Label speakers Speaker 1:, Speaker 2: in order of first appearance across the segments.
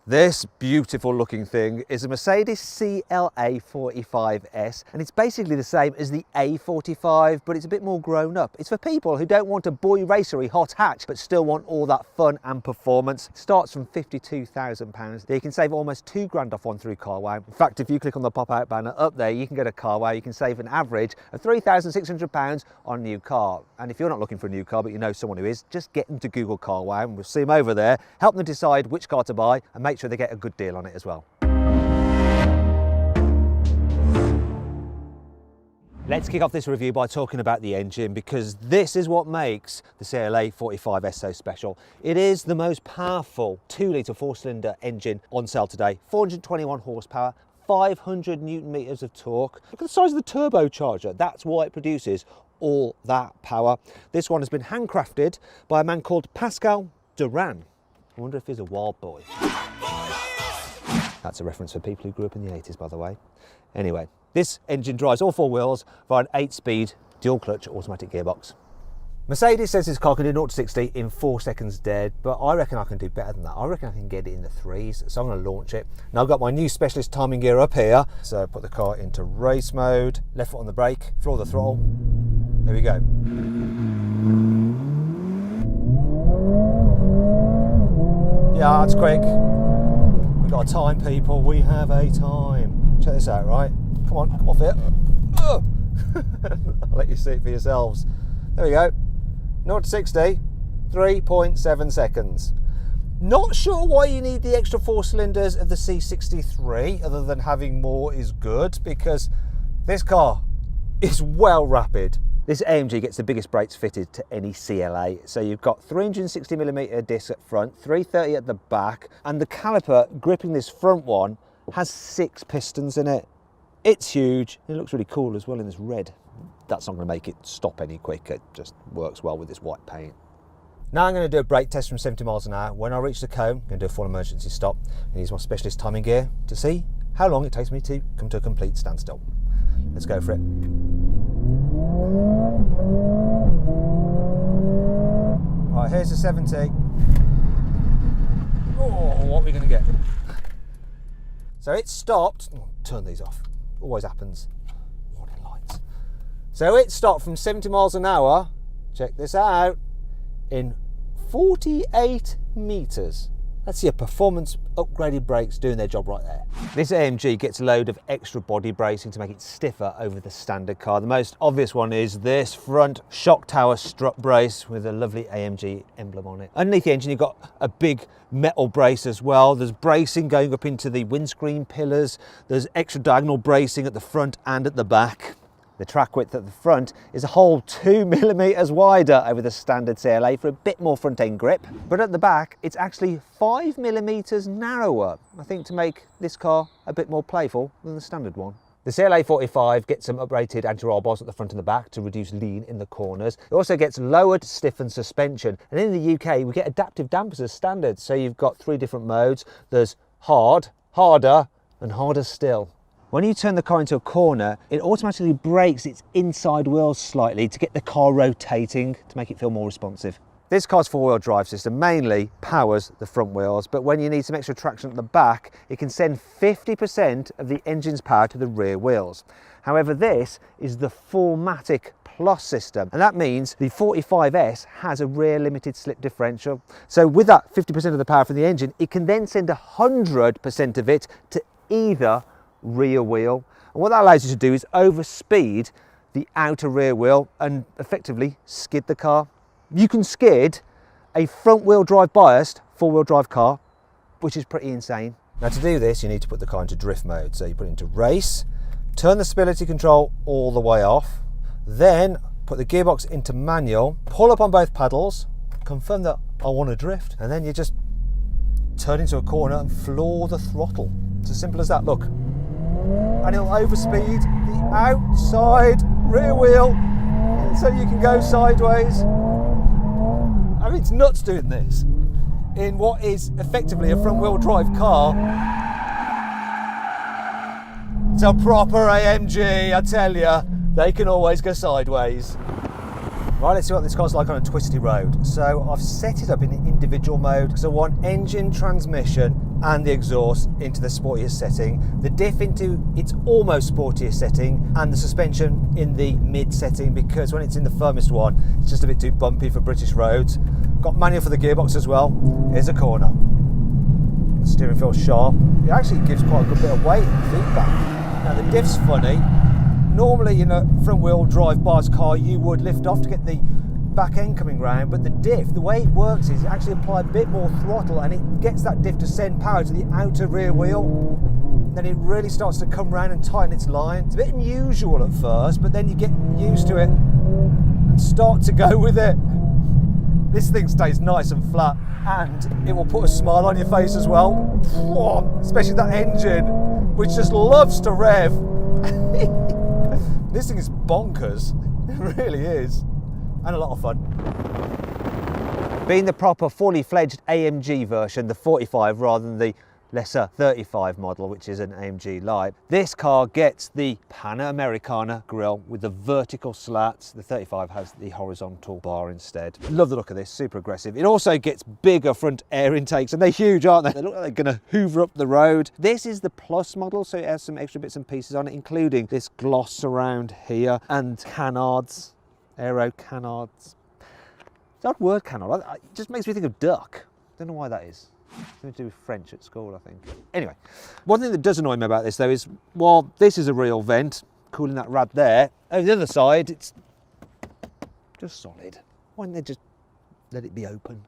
Speaker 1: This beautiful looking thing is a Mercedes CLA 45S, and it's basically the same as the A45, but it's a bit more grown up. It's for people who don't want a boy racery hot hatch, but still want all that fun and performance. It starts from £52,000. You can save almost £2,000 off one through CarWow. In fact, if you click on the pop-out banner up there, you can go to CarWow. You can save an average of £3,600 on a new car. And if you're not looking for a new car, but you know someone who is, just get them to Google CarWow, and we'll see them over there, help them decide which car to buy, and make sure they get a good deal on it as well. Let's kick off this review by talking about the engine, because this is what makes the CLA 45S so special. It is the most powerful 2-litre 4-cylinder engine on sale today. 421 horsepower, 500 newton meters of torque. Look at the size of the turbocharger. That's why it produces all that power. This one has been handcrafted by a man called Pascal Duran. I wonder if he's a wild boy. That's a reference for people who grew up in the 80s, by the way. Anyway, this engine drives all 4 wheels via an 8-speed dual-clutch automatic gearbox. Mercedes says this car can do 0 to 60 in 4 seconds dead, but I reckon I can do better than that. I reckon I can get it in the 3s, so I'm going to launch it. Now I've got my new specialist timing gear up here, so put the car into race mode, left foot on the brake, floor the throttle. Here we go. Yeah, that's quick. We've got a time, people. We have a time. Check this out, right? Come on, come off it. I'll let you see it for yourselves. There we go. 0 to 60, 3.7 seconds. Not sure why you need the extra 4 cylinders of the C63, other than having more is good, because this car is well rapid. This AMG gets the biggest brakes fitted to any CLA. So you've got 360mm discs at front, 330 at the back, and the caliper gripping this front one has 6 pistons in it. It's huge. It looks really cool as well in this red. That's not going to make it stop any quicker. It just works well with this white paint. Now I'm going to do a brake test from 70 miles an hour. When I reach the cone, I'm going to do a full emergency stop and use my specialist timing gear to see how long it takes me to come to a complete standstill. Let's go for it. Right, here's the 70. Oh, what are we going to get? So it stopped. Oh, turn these off. Always happens. Warning lights. So it stopped from 70 miles an hour. Check this out. In 48 meters. That's your performance upgraded brakes doing their job right there. This AMG gets a load of extra body bracing to make it stiffer over the standard car. The most obvious one is this front shock tower strut brace with a lovely AMG emblem on it. Underneath the engine you've got a big metal brace as well. There's bracing going up into the windscreen pillars. There's extra diagonal bracing at the front and at the back. The track width at the front is a whole 2mm wider over the standard CLA for a bit more front end grip, but at the back it's actually 5mm narrower, I think, to make this car a bit more playful than the standard one. The CLA 45 gets some uprated anti-roll bars at the front and the back to reduce lean in the corners. It also gets lowered stiffened suspension, and in the UK we get adaptive dampers as standard, so you've got 3 different modes. There's hard, harder and harder still. When you turn the car into a corner, it automatically brakes its inside wheels slightly to get the car rotating to make it feel more responsive. This car's 4-wheel drive system mainly powers the front wheels, but when you need some extra traction at the back, it can send 50% of the engine's power to the rear wheels. However, this is the 4MATIC Plus system, and that means the 45S has a rear limited slip differential. So with that 50% of the power from the engine, it can then send 100% of it to either rear wheel, and what that allows you to do is overspeed the outer rear wheel and effectively skid the car. You can skid a front wheel drive biased 4-wheel drive car, which is pretty insane. Now to do this you need to put the car into drift mode, so you put it into race, turn the stability control all the way off, then put the gearbox into manual, pull up on both pedals, confirm that I want to drift, and then you just turn into a corner and floor the throttle. It's as simple as that. Look. And it'll overspeed the outside rear wheel so you can go sideways. I mean, it's nuts doing this in what is effectively a front wheel drive car. It's a proper AMG, I tell you. They can always go sideways. Right, let's see what this car's like on a twisty road. So I've set it up in individual mode because I want engine, transmission and the exhaust into the sportiest setting, the diff into its almost sportiest setting, and the suspension in the mid setting, because when it's in the firmest one, it's just a bit too bumpy for British roads. Got manual for the gearbox as well. Here's a corner. The steering feels sharp. It actually gives quite a good bit of weight and feedback. Now the diff's funny. Normally in a front wheel drive bars car you would lift off to get the back end coming round, but the diff, the way it works is you actually apply a bit more throttle and it gets that diff to send power to the outer rear wheel. Then it really starts to come round and tighten its line. It's a bit unusual at first, but then you get used to it and start to go with it. This thing stays nice and flat, and it will put a smile on your face as well. Especially that engine, which just loves to rev. This thing is bonkers. It really is. And a lot of fun. Being the proper fully fledged AMG version, the 45 rather than the lesser 35 model, which is an AMG Light, this car gets the Panamericana grille with the vertical slats. The 35 has the horizontal bar instead. Love the look of this, super aggressive. It also gets bigger front air intakes, and they're huge, aren't they? They look like they're going to hoover up the road. This is the Plus model, so it has some extra bits and pieces on it, including this gloss surround here and canards, aero canards. It's that word canard, it just makes me think of duck. Don't know why that is. Something to do with French at school, I think. Anyway, one thing that does annoy me about this though is, while this is a real vent, cooling that rad there, over the other side, it's just solid. Why don't they just let it be open?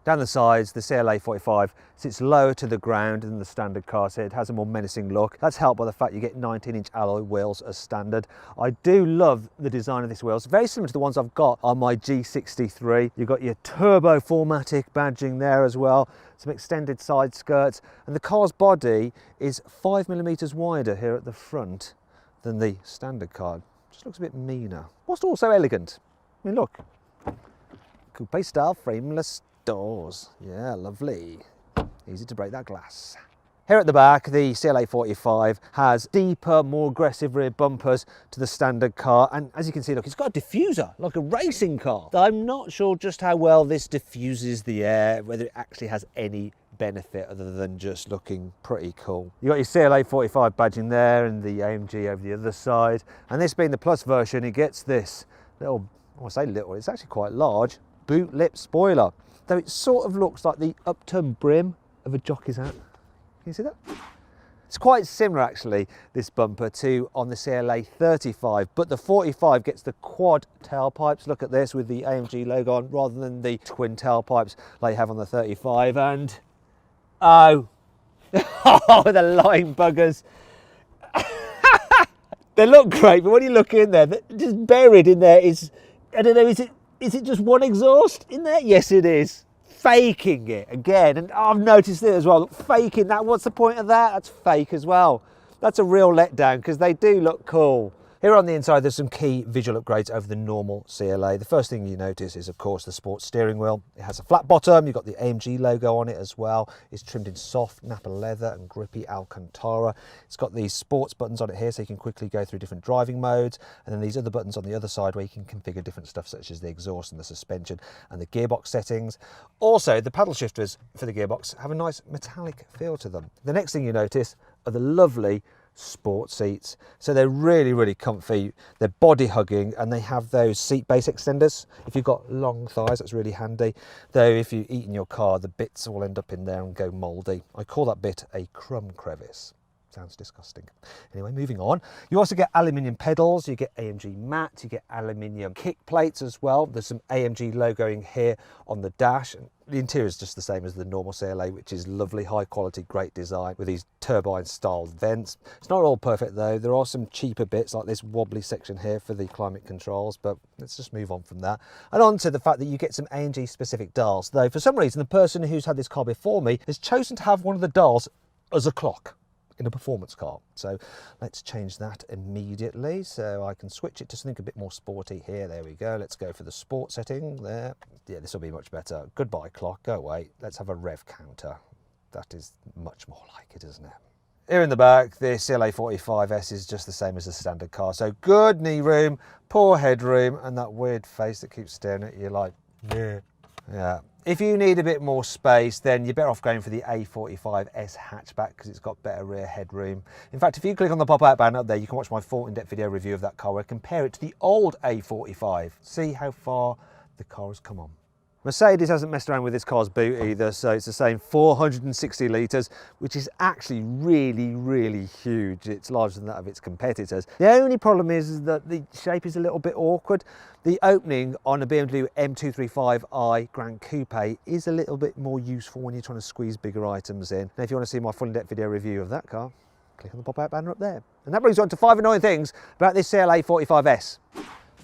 Speaker 1: Down the sides, the CLA 45 sits lower to the ground than the standard car, so it has a more menacing look. That's helped by the fact you get 19-inch alloy wheels as standard. I do love the design of this wheels, very similar to the ones I've got on my G63. You've got your turbo 4MATIC badging there as well, some extended side skirts, and the car's body is 5mm wider here at the front than the standard car. Just looks a bit meaner, whilst also elegant. I mean, look, coupe style frameless doors. Yeah, lovely. Easy to break that glass. Here at the back, the CLA 45 has deeper, more aggressive rear bumpers to the standard car. And as you can see, look, it's got a diffuser, like a racing car. I'm not sure just how well this diffuses the air, whether it actually has any benefit other than just looking pretty cool. You got your CLA 45 badging there and the AMG over the other side. And this being the Plus version, it gets this little, I say little, it's actually quite large, boot lip spoiler. Though it sort of looks like the upturned brim of a jockey's hat. Can you see that? It's quite similar actually, this bumper, to on the CLA 35, but the 45 gets the quad tailpipes. Look at this with the AMG logo on rather than the twin tailpipes like you have on the 35. And oh, the lying buggers. They look great, but when you look in there, just buried in there is, I don't know, is it just one exhaust in there? Yes, it is. Faking it again. And I've noticed it as well. Look, faking that. What's the point of that? That's fake as well. That's a real letdown because they do look cool. Here on the inside, there's some key visual upgrades over the normal CLA. The first thing you notice is, of course, the sports steering wheel. It has a flat bottom. You've got the AMG logo on it as well. It's trimmed in soft Napa leather and grippy Alcantara. It's got these sports buttons on it here so you can quickly go through different driving modes. And then these other buttons on the other side where you can configure different stuff such as the exhaust and the suspension and the gearbox settings. Also, the paddle shifters for the gearbox have a nice metallic feel to them. The next thing you notice are the lovely sport seats. So they're really, really comfy. They're body hugging and they have those seat base extenders. If you've got long thighs, that's really handy. Though if you eat in your car, the bits will end up in there and go mouldy. I call that bit a crumb crevice. Sounds disgusting. Anyway, moving on. You also get aluminium pedals, you get AMG mats, you get aluminium kick plates as well. There's some AMG logoing here on the dash. The interior is just the same as the normal CLA, which is lovely, high quality, great design with these turbine style vents. It's not all perfect though. There are some cheaper bits like this wobbly section here for the climate controls, but let's just move on from that. And on to the fact that you get some AMG specific dials, though for some reason the person who's had this car before me has chosen to have one of the dials as a clock in a performance car. So let's change that immediately. So I can switch it to something a bit more sporty here. There we go. Let's go for the sport setting there. Yeah, this will be much better. Goodbye clock, go away. Let's have a rev counter. That is much more like it, isn't it? Here in the back, the CLA 45S is just the same as the standard car. So good knee room, poor headroom, and that weird face that keeps staring at you like, yeah. Yeah. If you need a bit more space, then you're better off going for the A45S hatchback because it's got better rear headroom. In fact, if you click on the pop-out button up there, you can watch my full in-depth video review of that car where I compare it to the old A45. See how far the car has come on. Mercedes hasn't messed around with this car's boot either, so it's the same 460 litres, which is actually really, really huge. It's larger than that of its competitors. The only problem is that the shape is a little bit awkward. The opening on a BMW M235i Grand Coupe is a little bit more useful when you're trying to squeeze bigger items in. Now, if you want to see my full in-depth video review of that car, click on the pop-out banner up there. And that brings on to 5 annoying things about this CLA 45S.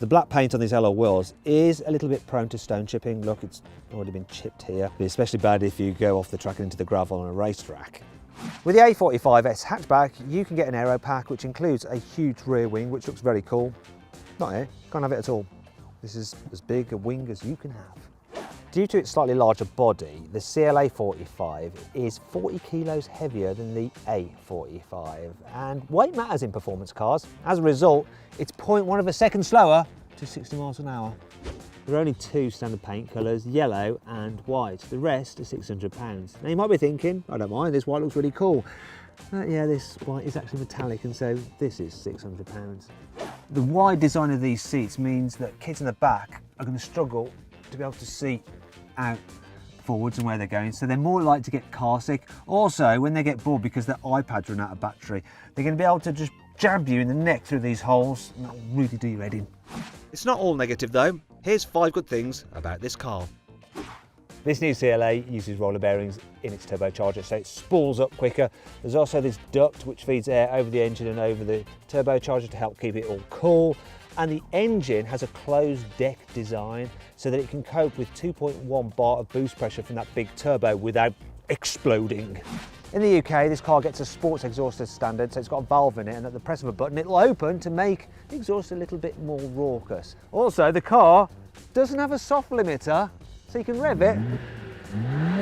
Speaker 1: The black paint on these alloy wheels is a little bit prone to stone chipping. Look, it's already been chipped here. It'd be especially bad if you go off the track and into the gravel on a racetrack. With the A45S hatchback, you can get an aero pack, which includes a huge rear wing, which looks very cool. Not here, can't have it at all. This is as big a wing as you can have. Due to its slightly larger body, the CLA 45 is 40 kilos heavier than the A45, and weight matters in performance cars. As a result, it's 0.1 of a second slower to 60 miles an hour. There are only 2 standard paint colours, yellow and white. The rest are £600. Now you might be thinking, I don't mind, this white looks really cool. Yeah, this white is actually metallic, and so this is £600. The wide design of these seats means that kids in the back are going to struggle to be able to see out forwards and where they're going, so they're more likely to get car sick. Also, when they get bored because their iPads run out of battery, they're going to be able to just jab you in the neck through these holes, and that'll really do your head in. It's not all negative though. Here's 5 good things about this car. This new CLA uses roller bearings in its turbocharger, so it spools up quicker. There's also this duct which feeds air over the engine and over the turbocharger to help keep it all cool. And the engine has a closed deck design so that it can cope with 2.1 bar of boost pressure from that big turbo without exploding. In the UK, this car gets a sports exhaust as standard, so it's got a valve in it, and at the press of a button, it'll open to make the exhaust a little bit more raucous. Also, the car doesn't have a soft limiter, so you can rev it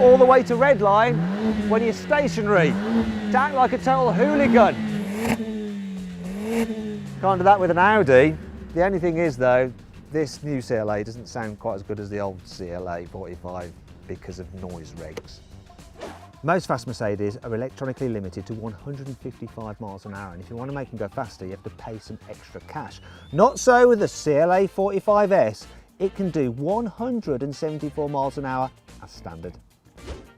Speaker 1: all the way to red line when you're stationary to act like a total hooligan. Can't do that with an Audi. The only thing is though, this new CLA doesn't sound quite as good as the old CLA 45 because of noise regs. Most fast Mercedes are electronically limited to 155 miles an hour, and if you want to make them go faster, you have to pay some extra cash. Not so with the CLA 45S. It can do 174 miles an hour as standard.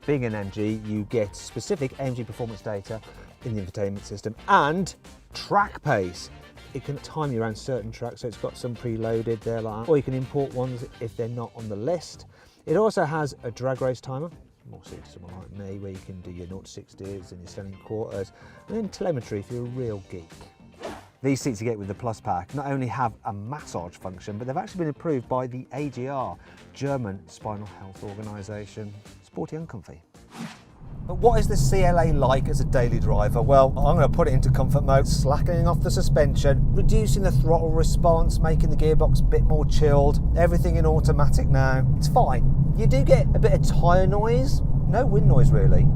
Speaker 1: Being an AMG, you get specific AMG performance data in the infotainment system and track pace. It can time you around certain tracks, so it's got some preloaded there like that, or you can import ones if they're not on the list. It also has a drag race timer, more suited to someone like me, where you can do your 0 to 60s and your standing quarters, and then telemetry if you're a real geek. These seats you get with the Plus Pack not only have a massage function, but they've actually been approved by the AGR, German Spinal Health Organisation. Sporty and comfy. But what is the CLA like as a daily driver? Well, I'm going to put it into comfort mode, slackening off the suspension, reducing the throttle response, making the gearbox a bit more chilled, everything in automatic now. It's fine. You do get a bit of tyre noise, no wind noise really.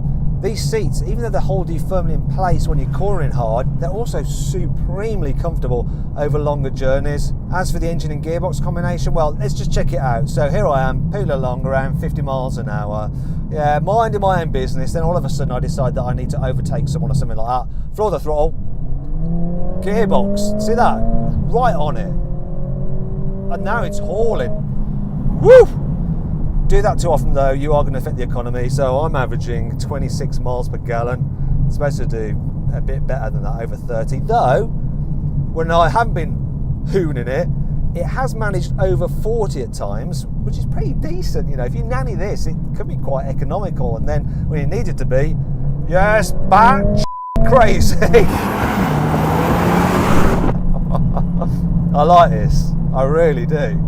Speaker 1: These seats, even though they hold you firmly in place when you're cornering hard, they're also supremely comfortable over longer journeys. As for the engine and gearbox combination, well, let's just check it out. So here I am, peeling along around 50 miles an hour. Yeah, minding my own business. Then all of a sudden I decide that I need to overtake someone or something like that. Floor the throttle. Gearbox, see that? Right on it. And now it's hauling. Woo! Do that too often though, you are going to affect the economy, so I'm averaging 26 miles per gallon. It's supposed to do a bit better than that, over 30. Though, when I haven't been hooning it, it has managed over 40 at times, which is pretty decent. You know, if you nanny this, it could be quite economical, and then when you need it to be, yes, batch crazy. I like this, I really do.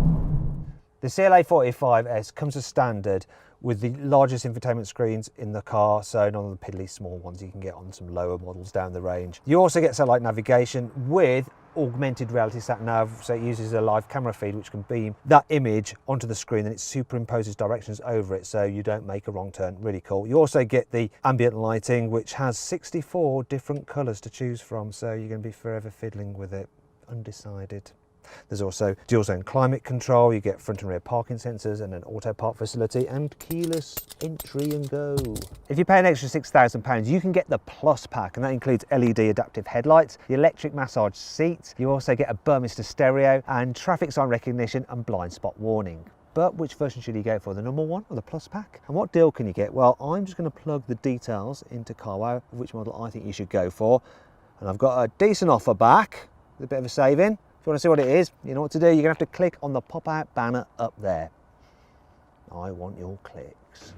Speaker 1: The CLA 45S comes as standard with the largest infotainment screens in the car, so none of the piddly small ones you can get on some lower models down the range. You also get satellite navigation with augmented reality sat nav, so it uses a live camera feed which can beam that image onto the screen and it superimposes directions over it so you don't make a wrong turn. Really cool. You also get the ambient lighting, which has 64 different colours to choose from, so you're going to be forever fiddling with it. Undecided. There's also dual zone climate control, you get front and rear parking sensors and an auto park facility and keyless entry and go. If you pay an extra £6,000, you can get the Plus pack, and that includes LED adaptive headlights, the electric massage seats, you also get a Burmester stereo and traffic sign recognition and blind spot warning. But which version should you go for, the normal one or the Plus pack? And what deal can you get? Well, I'm just going to plug the details into CarWow of which model I think you should go for. And I've got a decent offer back, with a bit of a saving. If you want to see what it is, you know what to do. You're going to have to click on the pop-out banner up there. I want your clicks.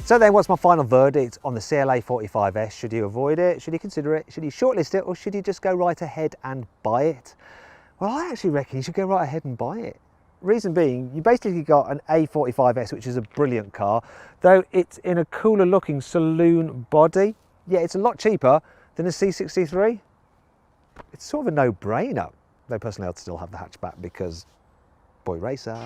Speaker 1: So then, what's my final verdict on the CLA 45S? Should you avoid it? Should you consider it? Should you shortlist it? Or should you just go right ahead and buy it? Well, I actually reckon you should go right ahead and buy it. Reason being, you basically got an A45S, which is a brilliant car, though it's in a cooler looking saloon body. Yeah, it's a lot cheaper than a C63. It's sort of a no-brainer. Though personally, I'd still have the hatchback because, boy racer.